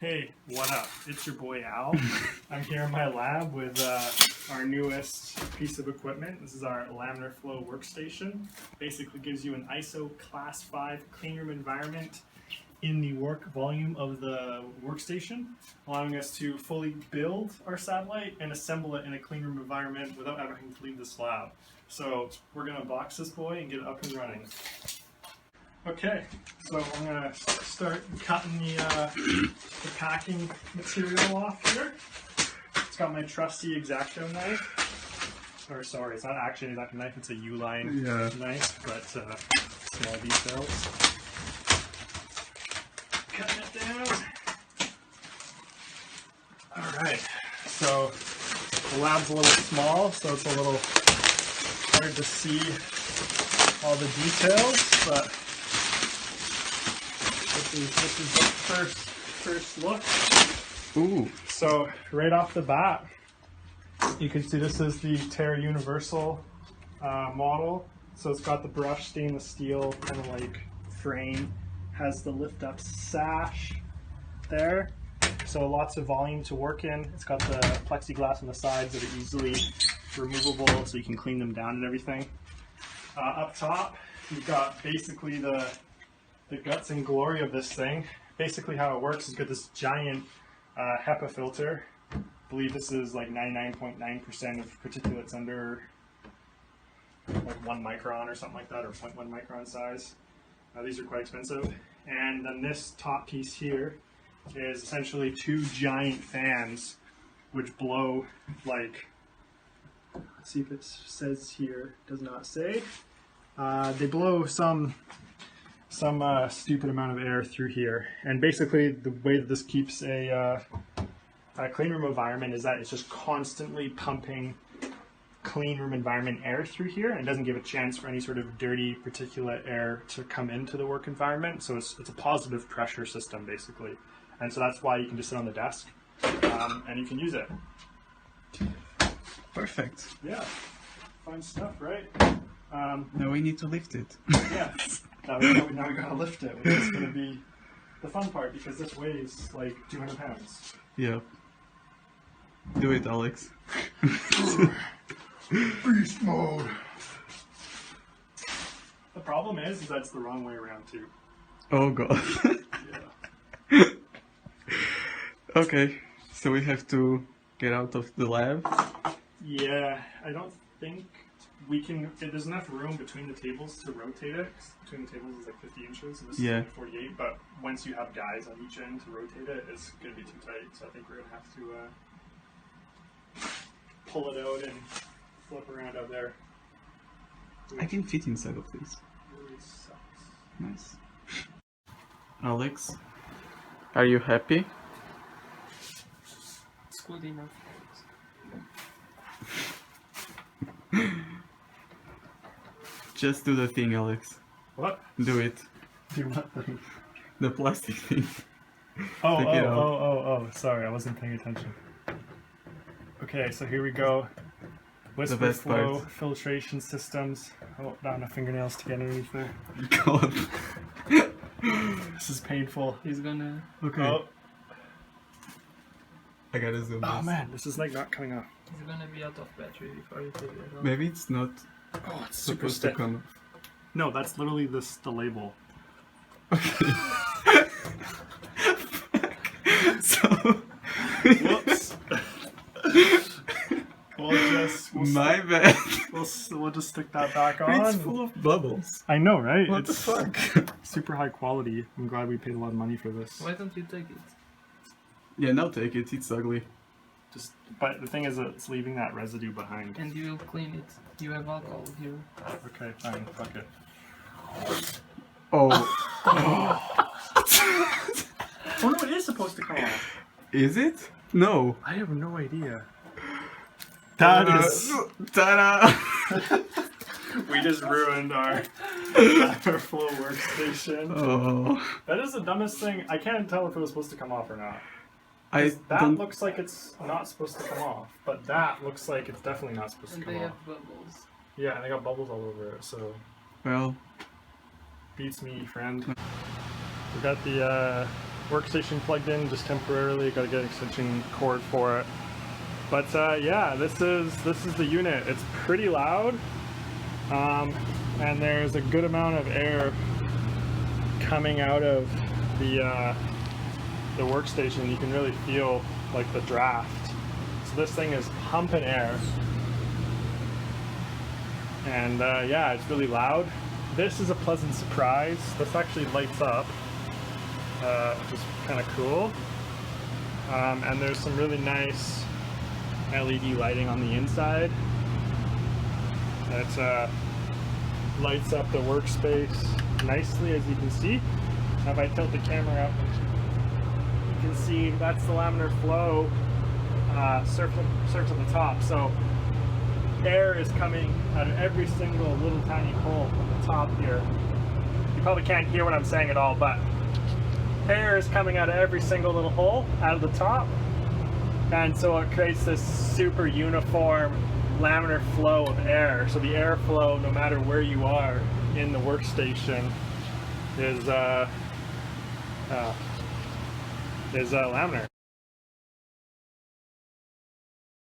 Hey, what up? It's your boy Al. I'm here in my lab with our newest piece of equipment. This is our Laminar Flow Workstation. Basically gives you an ISO Class 5 cleanroom environment in the work volume of the workstation, allowing us to fully build our satellite and assemble it in a cleanroom environment without having to leave this lab. So we're going to box this boy and get it up and running. Okay, so I'm going to start cutting the packing material off here. It's got my trusty X-Acto knife. Or sorry, it's not actually an X-Acto knife, it's a U-line knife, but small details. Cutting it down. Alright, so the lab's a little small, so it's a little hard to see all the details, but this is the first look. Ooh. So right off the bat, you can see this is the Terra Universal model. So it's got the brushed stainless steel kind of like frame, has the lift up sash there. So lots of volume to work in. It's got the plexiglass on the sides that are easily removable, so you can clean them down and everything. Up top, you've got basically the guts and glory of this thing. Basically how it works is you've got this giant HEPA filter. I believe this is like 99.9% of particulates under like 1 micron or something like that, or 0.1 micron size. These are quite expensive. And then this top piece here is essentially 2 giant fans which blow like, let's see if it says here, does not say. They blow some stupid amount of air through here, and basically the way that this keeps a clean room environment is that it's just constantly pumping clean room environment air through here, and doesn't give a chance for any sort of dirty particulate air to come into the work environment. So it's a positive pressure system basically, and so that's why you can just sit on the desk and you can use it. Perfect. Yeah, fun stuff, right? Now we need to lift it. Yeah. Now we gotta lift it, which is gonna be the fun part because this weighs like 200 pounds. Yeah. Do it, Alex. Beast mode. The problem is that's the wrong way around too. Oh god. Yeah. Okay, so we have to get out of the lab. Yeah, I don't think we can. There's enough room between the tables to rotate it. Between the tables is like 50 inches, and this is like 48. But once you have guys on each end to rotate it, it's going to be too tight. So I think we're going to have to pull it out and flip around out there. I can fit inside of this. It really sucks. Nice. Alex, are you happy? It's good enough. Just do the thing, Alex. What? Do it. Do what thing? The plastic thing. Oh, sorry, I wasn't paying attention. Okay, so here we go. Whisper best flow part. filtration systems. Oh, not enough fingernails to get underneath there. God. This is painful. He's gonna. Okay. Oh, I gotta zoom oh this. man, this is like not coming off. He's gonna be out of battery before you take it off. Maybe it's not Oh, it's super supposed to stiff. come. No, that's literally the label. Okay. So. Whoops. My bad. We'll just stick that back on. It's full of bubbles. I know, right? What It's the fuck? super high quality. I'm glad we paid a lot of money for this. Why don't you take it? Yeah, now take it. It's ugly. But the thing is, it's leaving that residue behind. And you will clean it. You have alcohol here. Okay, fine. Fuck it. Oh. Oh no, it is supposed to come off. Is it? No. I have no idea. That is. Ta-da! We just ruined our flow workstation. Oh. That is the dumbest thing. I can't tell if it was supposed to come off or not. That don't. looks like it's not supposed to come off, but that looks like it's definitely not supposed And to they come have off. bubbles. Yeah, and they got bubbles all over it, so Well. beats me, friend. We got the workstation plugged in just temporarily. Got to get an extension cord for it. But yeah, this is the unit. It's pretty loud, and there's a good amount of air coming out of the workstation. You can really feel like the draft. So this thing is pumping air, and yeah, it's really loud. This is a pleasant surprise. This actually lights up, which is kind of cool. And there's some really nice LED lighting on the inside that lights up the workspace nicely, as you can see. Now if I tilt the camera up, you can see that's the laminar flow surface at the top. So air is coming out of every single little tiny hole on the top here. You probably can't hear what I'm saying at all, but air is coming out of every single little hole out of the top, and so it creates this super uniform laminar flow of air. So the airflow, no matter where you are in the workstation, is laminar.